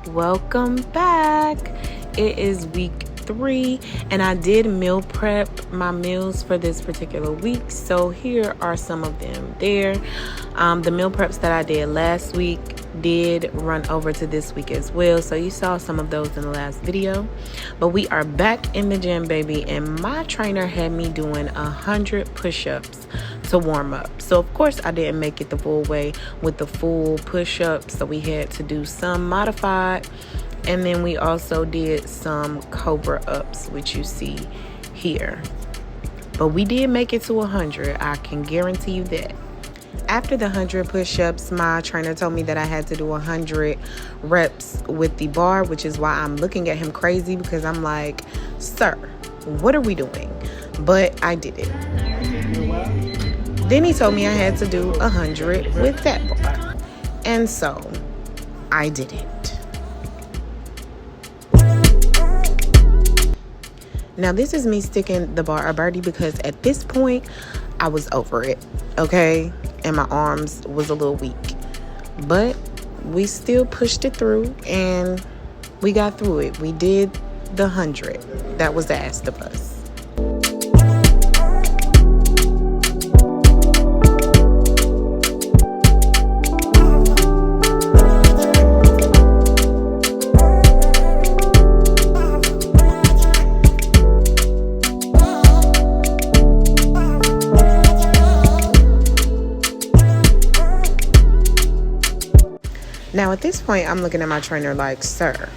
welcome back. It is week 3 and I did meal prep my meals for this particular week, so here are some of them there. The meal preps that I did last week did run over to this week as well, so you saw some of those in the last video. But we are back in the gym, baby, and my trainer had me doing 100 push-ups to warm up. So of course I didn't make it the full way with the full push-ups, so we had to do some modified, and then we also did some cobra ups, which you see here. But we did make it to 100, I can guarantee you that. After the 100 push-ups, my trainer told me that I had to do 100 reps with the bar, which is why I'm looking at him crazy, because I'm like, sir, what are we doing? But I did it. Then he told me I had to do 100 with that bar. And so I did it. Now this is me sticking the bar a birdie, because at this point I was over it, okay? And my arms was a little weak. But we still pushed it through and we got through it. We did the 100 that was asked of us. Now at this point, I'm looking at my trainer like, sir,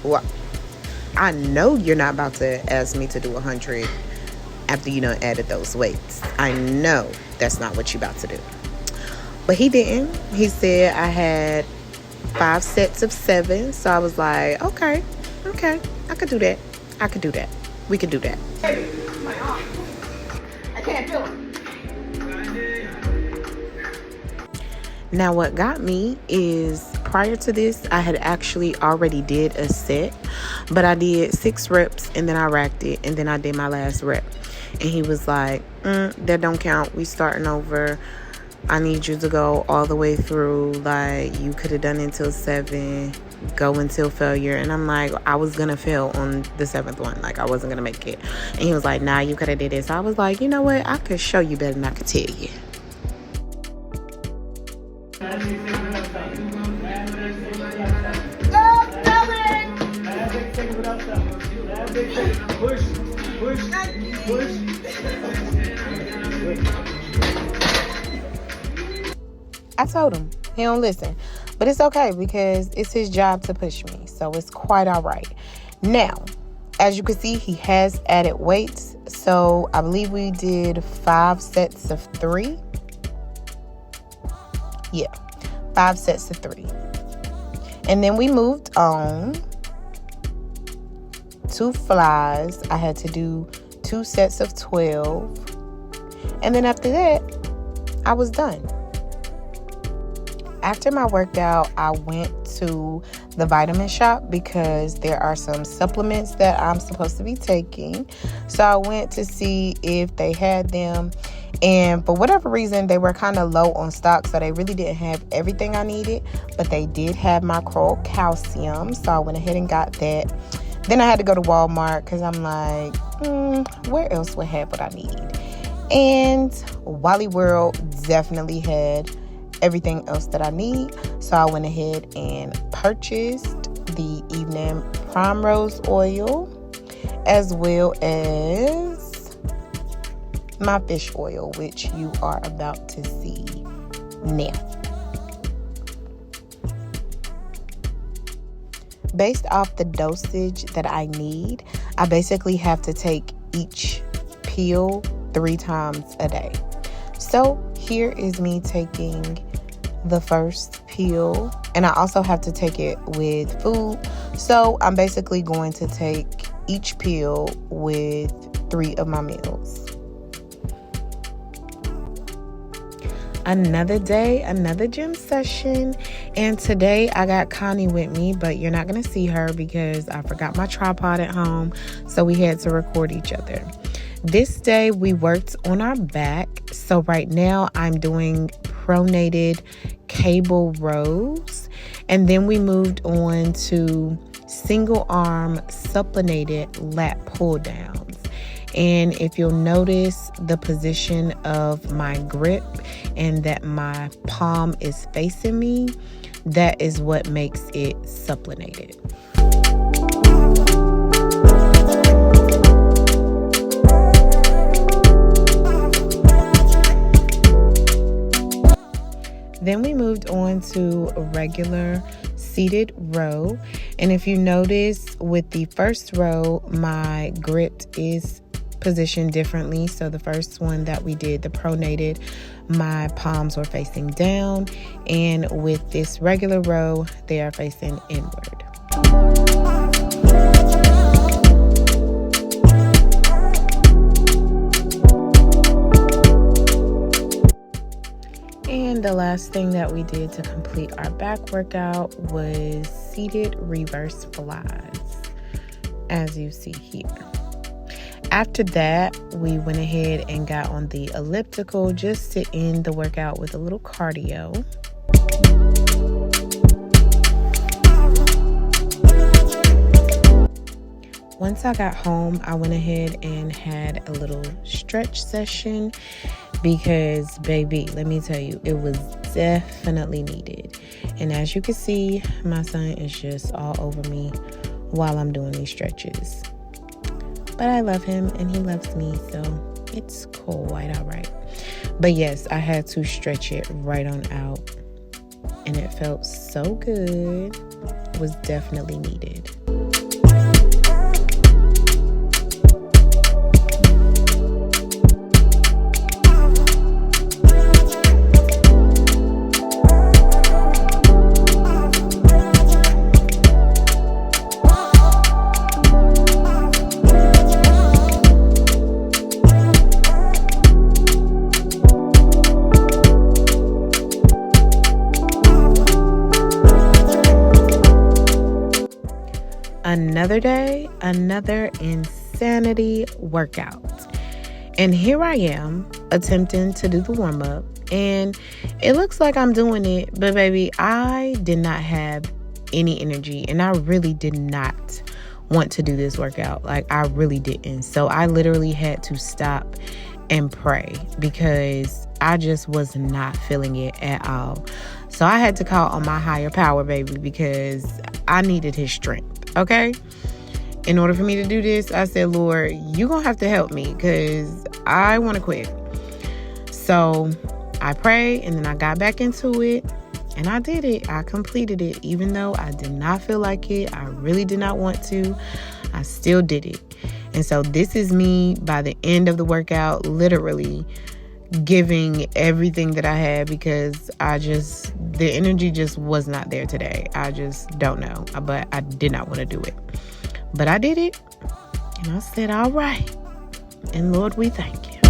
well, I know you're not about to ask me to do 100 after you done added those weights. I know that's not what you're about to do. But he didn't. He said I had 5 sets of 7. So I was like, okay, I could do that. We could do that. My arm. I can't do it. Now what got me is, prior to this, I had actually already did a set, but I did 6 reps and then I racked it and then I did my last rep. And he was like, that don't count. We starting over. I need you to go all the way through. Like, you could have done it until 7, go until failure. And I'm like, I was going to fail on the 7th one. Like, I wasn't going to make it. And he was like, nah, you could have did this. I was like, you know what? I could show you better than I could tell you. I told him. He don't listen. But it's okay, because it's his job to push me. So it's quite all right. Now, as you can see, he has added weights. So I believe we did 5 sets of 3. Yeah, 5 sets of 3. And then we moved on to flies. I had to do 2 sets of 12. And then after that, I was done. After my workout, I went to the vitamin shop because there are some supplements that I'm supposed to be taking. So I went to see if they had them. And for whatever reason, they were kind of low on stock, so they really didn't have everything I needed. But they did have my coral calcium, so I went ahead and got that. Then I had to go to Walmart because I'm like, where else would have what I need? And Wally World definitely had everything else that I need. So I went ahead and purchased the evening primrose oil, as well as my fish oil, which you are about to see now. Based off the dosage that I need, I basically have to take each pill 3 times a day. So here is me taking the first pill, and I also have to take it with food. So I'm basically going to take each pill with 3 of my meals. Another day, another gym session, and today I got Connie with me, but you're not going to see her because I forgot my tripod at home, so we had to record each other. This day we worked on our back, so right now I'm doing pronated cable rows, And then we moved on to single arm supinated lat pull downs. And if you'll notice the position of my grip and that my palm is facing me, that is what makes it supinated. Then we moved on to a regular seated row. And if you notice with the first row, my grip is positioned differently. So the first one that we did, the pronated, my palms were facing down. And with this regular row, they are facing inward. And the last thing that we did to complete our back workout was seated reverse flies, as you see here. After that, we went ahead and got on the elliptical just to end the workout with a little cardio. Once I got home, I went ahead and had a little stretch session because, baby, let me tell you, it was definitely needed. And as you can see, my son is just all over me while I'm doing these stretches. But I love him and he loves me, so it's quite all right. But yes, I had to stretch it right on out. And it felt so good. It was definitely needed. Another day, another insanity workout. And here I am attempting to do the warm-up, and it looks like I'm doing it, but baby, I did not have any energy, and I really did not want to do this workout. Like, I really didn't. So I literally had to stop and pray because I just was not feeling it at all. So I had to call on my higher power, baby, because I needed his strength. Okay, in order for me to do this, I said, Lord, you're going to have to help me because I want to quit. So I prayed and then I got back into it and I did it. I completed it. Even though I did not feel like it, I really did not want to, I still did it. And so this is me by the end of the workout, literally giving everything that I had because the energy just was not there today. I just don't know, but I did not want to do it. But I did it, and I said, all right. And Lord, we thank you.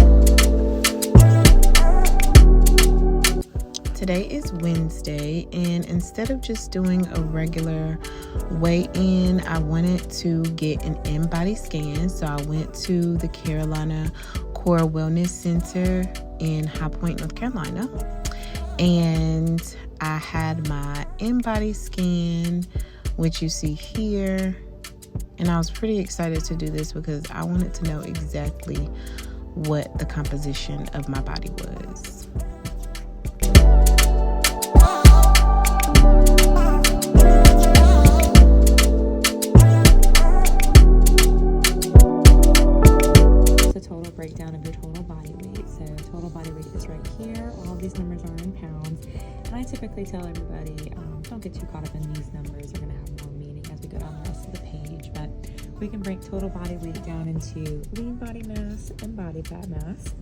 Today is Wednesday, and instead of just doing a regular weigh-in, I wanted to get an in-body scan. So I went to the Carolina Core Wellness Center in High Point, North Carolina, and I had my in-body scan, which you see here, and I was pretty excited to do this because I wanted to know exactly what the composition of my body was. Breakdown of your total body weight. So total body weight is right here. All of these numbers are in pounds, and I typically tell everybody don't get too caught up in these numbers. They're going to have more meaning as we go down the rest of the page, but we can break total body weight down into lean body mass and body fat mass.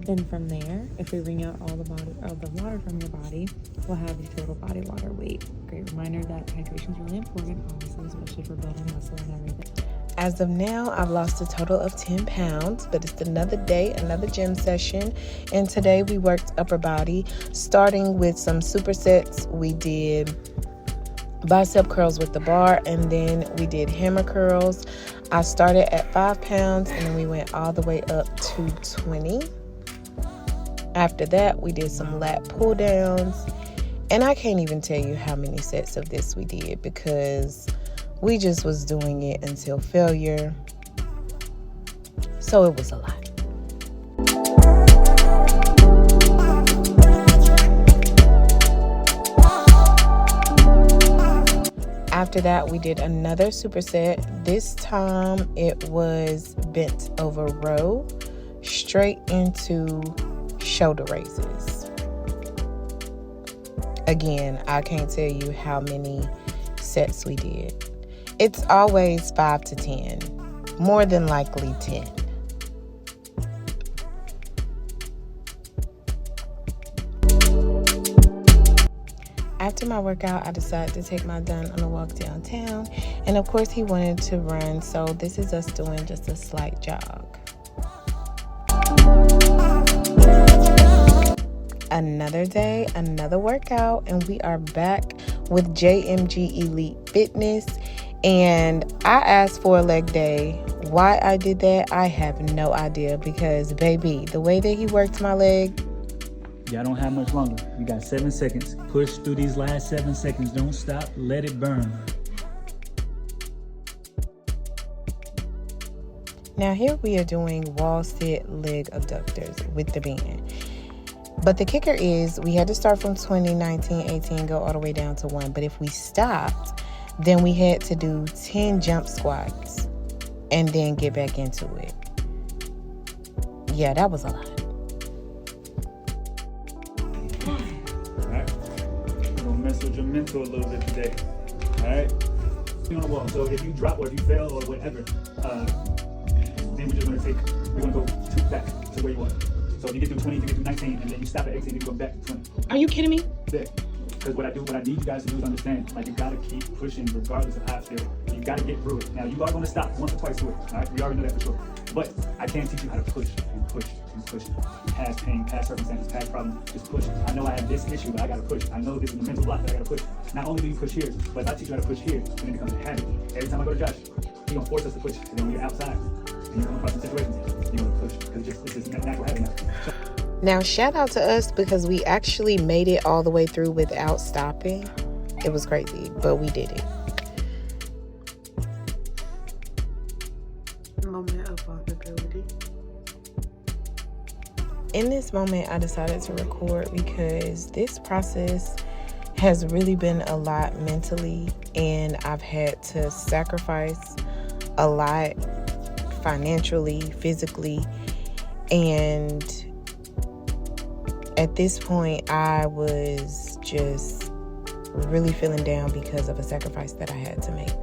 Then from there, if we wring out all the water from your body, we'll have your total body water weight. Great reminder that hydration is really important, obviously, especially for building muscle and everything. As of now, I've lost a total of 10 pounds, but it's another day, another gym session. And today we worked upper body, starting with some supersets. We did bicep curls with the bar, and then we did hammer curls. I started at 5 pounds, and then we went all the way up to 20. After that, we did some lat pull downs. And I can't even tell you how many sets of this we did because we just was doing it until failure. So it was a lot. After that, we did another superset. This time it was bent over row, straight into shoulder raises. Again, I can't tell you how many sets we did. It's always 5 to 10, more than likely 10. After my workout, I decided to take my son on a walk downtown. And of course, he wanted to run, so this is us doing just a slight jog. Another day, another workout, and we are back with JMG Elite Fitness. And I asked for a leg day. Why I did that, I have no idea, because baby, the way that he worked my leg, y'all don't have much longer. You got 7 seconds. Push through these last 7 seconds. Don't stop. Let it burn. Now here we are doing wall sit leg abductors with the band. But the kicker is we had to start from 20, 19, 18, go all the way down to 1. But if we stopped, then we had to do 10 jump squats and then get back into it. Yeah, that was a lot. Mess with your mental a little bit today. Alright? On the wall. So if you drop or if you fail or whatever, then we're gonna go back to where you were. So if you get through 20, if you get through 19, and then you stop at 18, and you go back to 20. Are you kidding me? Yeah. Because what I need you guys to do is understand, like, you gotta keep pushing regardless of how I feel. You gotta get through it. Now you are gonna stop once or twice through it. Alright? We already know that for sure. But I can teach you how to push and push and push. Past pain, past circumstances, past problems, just push. I know I have this issue, but I gotta push. I know this is a mental block that I gotta push. Not only do you push here, but if I teach you how to push here, then it becomes a habit. Every time I go to Josh, he's gonna force us to push. And then when you're outside and you're coming across some situations, you're gonna push. Because it's just natural habit now. Now, shout out to us because we actually made it all the way through without stopping. It was crazy, but we did it. Moment of vulnerability. In this moment, I decided to record because this process has really been a lot mentally, and I've had to sacrifice a lot financially, physically, and at this point, I was just really feeling down because of a sacrifice that I had to make.